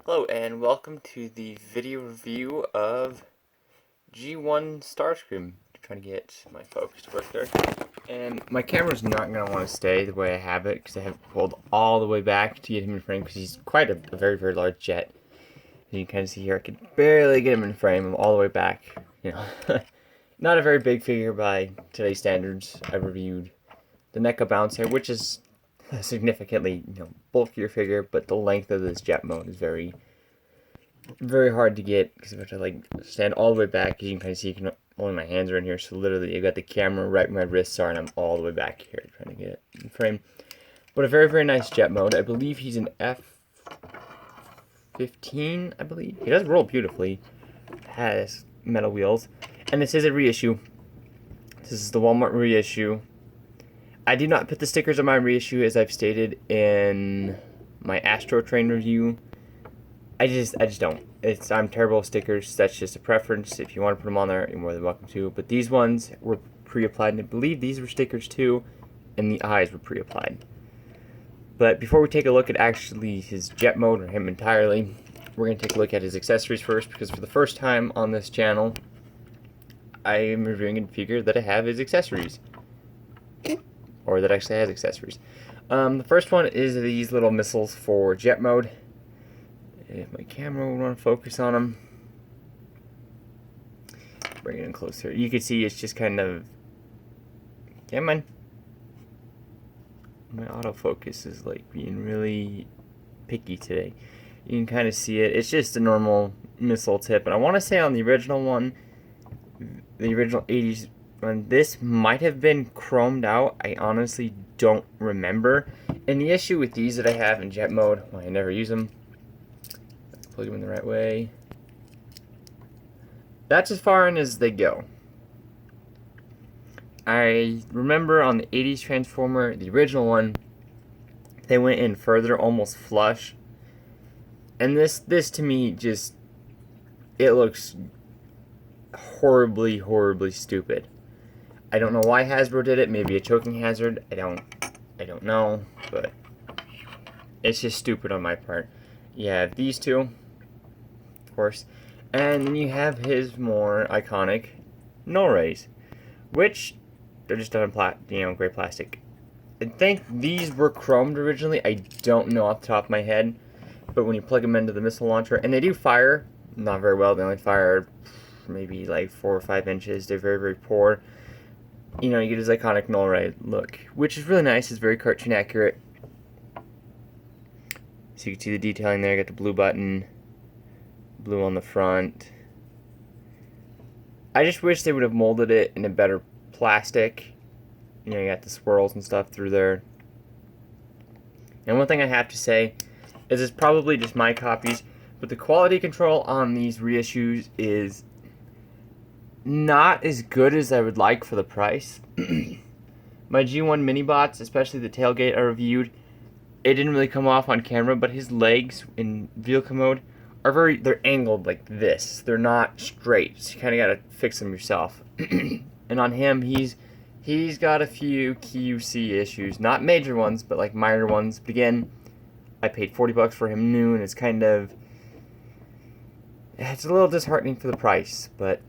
Hello and welcome to the video review of G1 Starscream. Trying to get my focus to work there. And my camera's not going to want to stay the way I have it because I have it pulled all the way back to get him in frame because he's quite a very, very large jet. And you can kind of see here I can barely get him in frame. I'm all the way back. Not a very big figure by today's standards. I reviewed the NECA Bouncer, which is a significantly bulkier figure, but the length of this jet mode is very hard to get because I have to stand all the way back. As you can kind of see, only my hands are in here, so literally I got the camera right where my wrists are, and I'm all the way back here trying to get it in frame. But a very nice jet mode. I believe he's an F-15. I believe he does roll beautifully. Has metal wheels, and this is a reissue. This is the Walmart reissue. I do not put the stickers on my reissue, as I've stated in my Astro Train review. I just don't. I'm terrible with stickers. That's just a preference. If you want to put them on there, you're more than welcome to. But these ones were pre-applied, and I believe these were stickers too, and the eyes were pre-applied. But before we take a look at actually his jet mode, or him entirely, we're going to take a look at his accessories first, because for the first time on this channel, I am reviewing a figure that I have his accessories. Or that actually has accessories. The first one is these little missiles for jet mode. If my camera will want to focus on them, bring it in closer. You can see it's just kind of, come on. My autofocus is being really picky today. You can kind of see it. It's just a normal missile tip, and I want to say on the original one, the original 80s. And this might have been chromed out. I honestly don't remember. And the issue with these that I have in jet mode, well, I never use them. Let's plug them in the right way. That's as far in as they go. I remember on the 80s Transformer, the original one, they went in further, almost flush. And this to me just, it looks horribly stupid. I don't know why Hasbro did it. Maybe a choking hazard. I don't know, but it's just stupid on my part. You have these two, of course, and then you have his more iconic null rays, which they're just done in gray plastic. I think these were chromed originally. I don't know off the top of my head, but when you plug them into the missile launcher, and they do fire, not very well. They only fire maybe 4 or 5 inches. They're very poor. You get his iconic null ray look, which is really nice. It's very cartoon accurate. So you can see the detailing there. Got the blue button, blue on the front. I just wish they would have molded it in a better plastic. You got the swirls and stuff through there. And one thing I have to say is it's probably just my copies, but the quality control on these reissues is not as good as I would like for the price. My G1 mini bots, especially the tailgate I reviewed, it didn't really come off on camera, but his legs in vehicle mode are they're angled like this. They're not straight, so you kind of got to fix them yourself. And on him, he's got a few QC issues, not major ones, but minor ones. But again, I paid $40 for him new, and it's it's a little disheartening for the price, but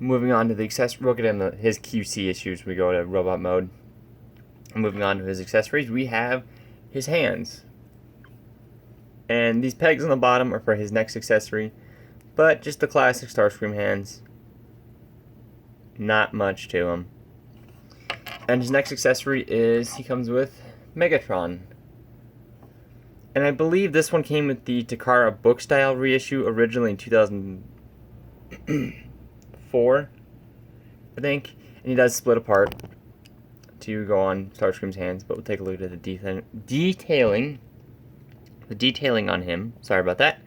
moving on to the accessories, we'll get into his QC issues when we go to robot mode. Moving on to his accessories, we have his hands. And these pegs on the bottom are for his next accessory, but just the classic Starscream hands. Not much to him. And his next accessory is, he comes with Megatron. And I believe this one came with the Takara book style reissue originally in 2004, I think, and he does split apart to go on Starscream's hands, but we'll take a look at the detailing on him. Sorry about that.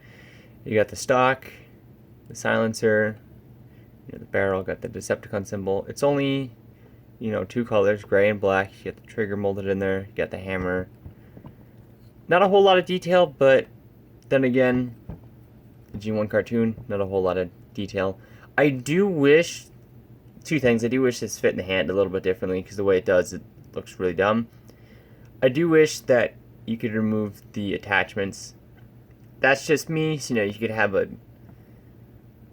You got the stock, the silencer, the barrel, got the Decepticon symbol. It's only 2 colors, gray and black. You got the trigger molded in there, you got the hammer. Not a whole lot of detail, but then again, the G1 cartoon, not a whole lot of detail. I do wish two things. I do wish this fit in the hand a little bit differently, because the way it does, it looks really dumb. I do wish that you could remove the attachments that's just me. So, you could have a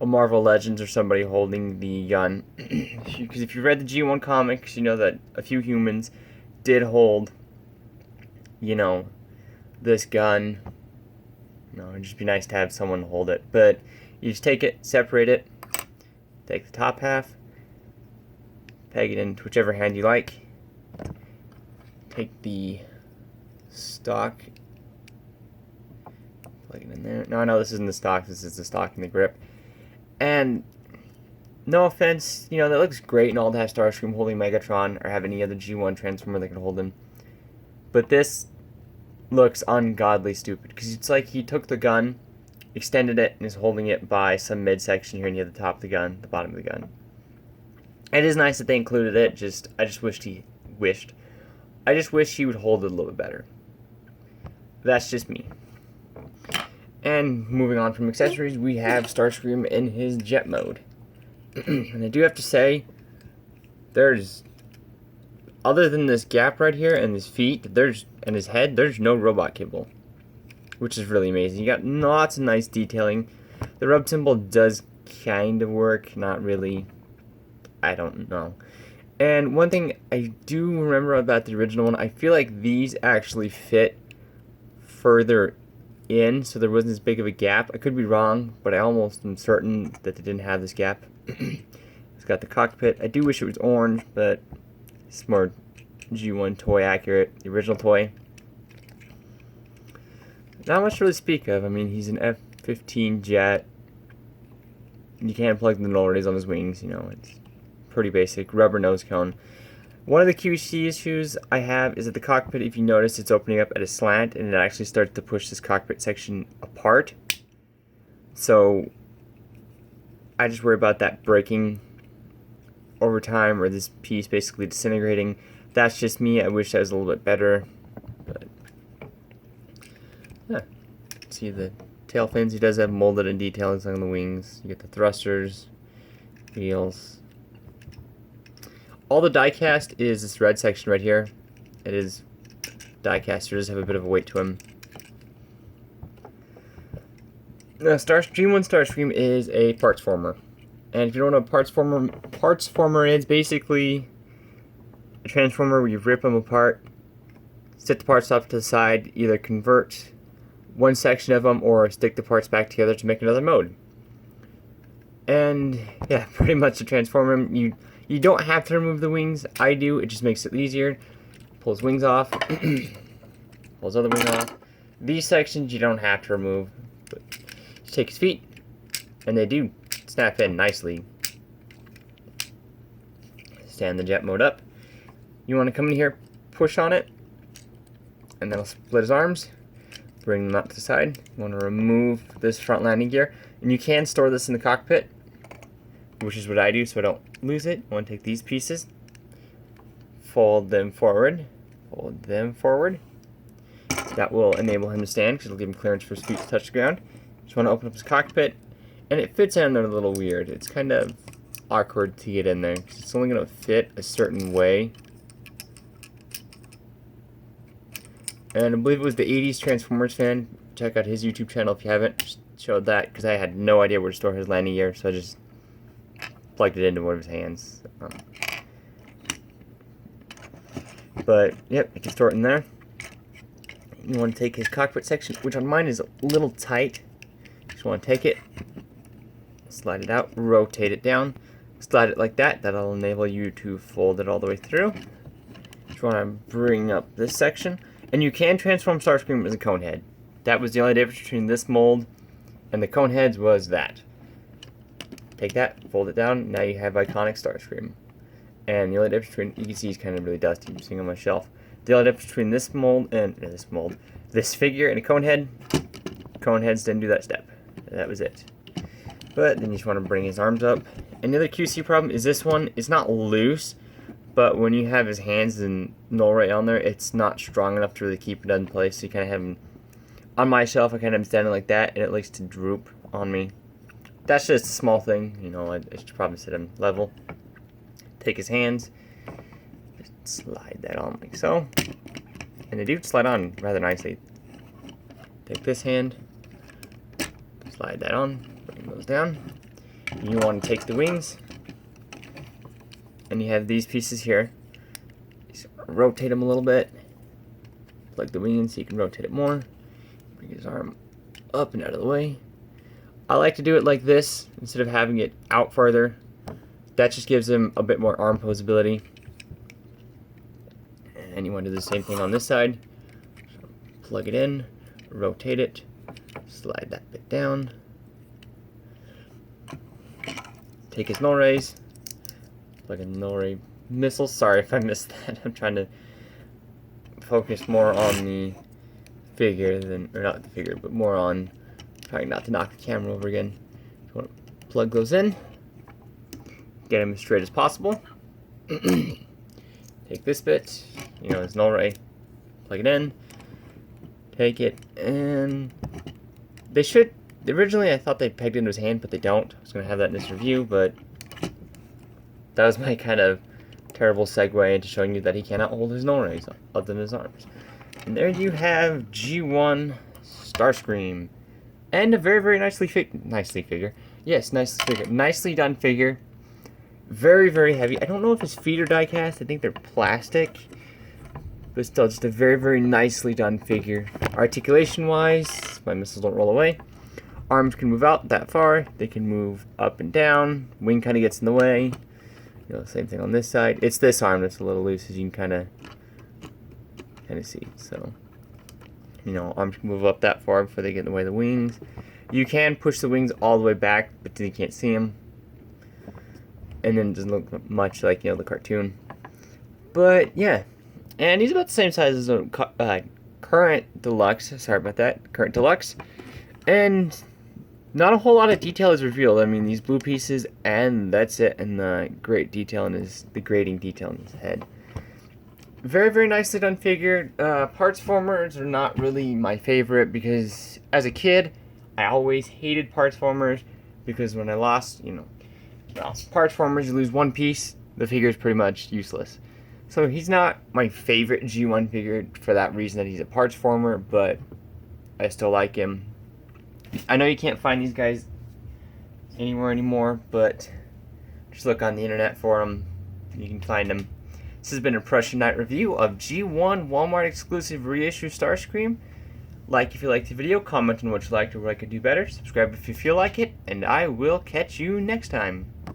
Marvel Legends or somebody holding the gun. Because if you read the G1 comics, you know that a few humans did hold, this gun. It'd just be nice to have someone hold it. But you just take it, separate it, take the top half, peg it into whichever hand you like, take the stock, plug it in there. No, this isn't the stock, this is the stock and the grip. And no offense, that looks great and all to have Starscream holding Megatron or have any other G1 Transformer that can hold him. But this looks ungodly stupid because it's like he took the gun, extended it, and is holding it by some midsection here near the top of the gun, the bottom of the gun. It is nice that they included it, I just wish he would hold it a little bit better. That's just me. And moving on from accessories, we have Starscream in his jet mode. And I do have to say, other than this gap right here and his feet, and his head, there's no robot kibble, which is really amazing. You got lots of nice detailing. The rub symbol does kind of work, not really. I don't know. And one thing I do remember about the original one, I feel like these actually fit further in, so there wasn't as big of a gap. I could be wrong, but I almost am certain that they didn't have this gap. It's got the cockpit. I do wish it was orange, but it's more G1 toy accurate, the original toy. Not much to really speak of. I mean, he's an F-15 jet. You can't plug the null rays on his wings, it's pretty basic. Rubber nose cone. One of the QC issues I have is that the cockpit, if you notice, it's opening up at a slant, and it actually starts to push this cockpit section apart. So I just worry about that breaking over time, or this piece basically disintegrating. That's just me. I wish that was a little bit better. But yeah, see the tail fins. He does have molded and detailing on the wings. You get the thrusters, wheels. All the die-cast is this red section right here. It is die-cast. It does have a bit of a weight to him. Now, G1 Starscream is a parts former. And if you don't know what parts former is basically a transformer where you rip them apart, set the parts off to the side, either convert one section of them or stick the parts back together to make another mode. And yeah, pretty much to transform him, you don't have to remove the wings. I do. It just makes it easier. Pulls wings off. Pulls other wing off. These sections you don't have to remove. But you take his feet, and they do snap in nicely. Stand the jet mode up. You want to come in here, push on it, and that'll split his arms. Bring them up to the side. You want to remove this front landing gear. And you can store this in the cockpit, which is what I do so I don't lose it. I want to take these pieces, fold them forward, That will enable him to stand because it'll give him clearance for his feet to touch the ground. Just want to open up his cockpit, and it fits in there a little weird. It's kind of awkward to get in there because it's only going to fit a certain way. And I believe it was the 80s Transformers fan. Check out his YouTube channel if you haven't. Just showed that because I had no idea where to store his landing gear, so I just plugged it into one of his hands. But yep, you can store it in there. You want to take his cockpit section, which on mine is a little tight. Just want to take it, slide it out, rotate it down, slide it like that. That'll enable you to fold it all the way through. Just want to bring up this section, and you can transform Starscream as a cone head. That was the only difference between this mold and the cone heads was that. Take that, fold it down, now you have iconic Starscream. And the only difference between, you can see he's kind of really dusty, you're seeing on my shelf. The only difference between this mold and, this figure and a cone head, cone heads didn't do that step. That was it. But then you just want to bring his arms up. And the other QC problem is this one, it's not loose, but when you have his hands and null ray on there, it's not strong enough to really keep it in place. So you kind of have him, on my shelf, I kind of have him standing like that, and it likes to droop on me. That's just a small thing, I should probably set him level. Take his hands, just slide that on like so, and they do slide on rather nicely. Take this hand, slide that on, bring those down. You want to take the wings, and you have these pieces here. Just rotate them a little bit, plug the wing in so you can rotate it more. Bring his arm up and out of the way. I like to do it like this instead of having it out further. That just gives him a bit more arm posability. And you want to do the same thing on this side. So plug it in, rotate it, slide that bit down. Take his null rays, plug in the null ray missile. Sorry if I missed that. I'm trying to focus more on the figure than, or not the figure, but more on trying not to knock the camera over again. You want to plug those in, get them as straight as possible. Take this bit, you know, his null ray, plug it in, take it, and they should. Originally, I thought they pegged into his hand, but they don't. I was going to have that in this review, but that was my kind of terrible segue into showing you that he cannot hold his null rays other than his arms. And there you have G1 Starscream. And a very, very nicely figure. Yes, nicely done figure. Very, very heavy. I don't know if his feet are die cast. I think they're plastic. But still, just a very, very nicely done figure. Articulation-wise, my missiles don't roll away. Arms can move out that far. They can move up and down. Wing kind of gets in the way. You know, same thing on this side. It's this arm that's a little loose, as you can kind of see. So, you know, arms can move up that far before they get in the way of the wings. You can push the wings all the way back, but then you can't see them. And then it doesn't look much like, you know, the cartoon. But, yeah. And he's about the same size as a current deluxe. Sorry about that. Current deluxe. And not a whole lot of detail is revealed. I mean, these blue pieces, and that's it. And the great detail in the grading detail in his head. Very, very nicely done figure. Parts formers are not really my favorite because as a kid, I always hated parts formers because when I lost, you know, well, parts formers, you lose one piece, the figure is pretty much useless. So he's not my favorite G1 figure for that reason that he's a parts former, but I still like him. I know you can't find these guys anywhere anymore, but just look on the internet for them. You can find them. This has been a Prussian Night review of G1 Walmart exclusive reissue Starscream. Like if you liked the video, comment on what you liked or what I could do better, subscribe if you feel like it, and I will catch you next time.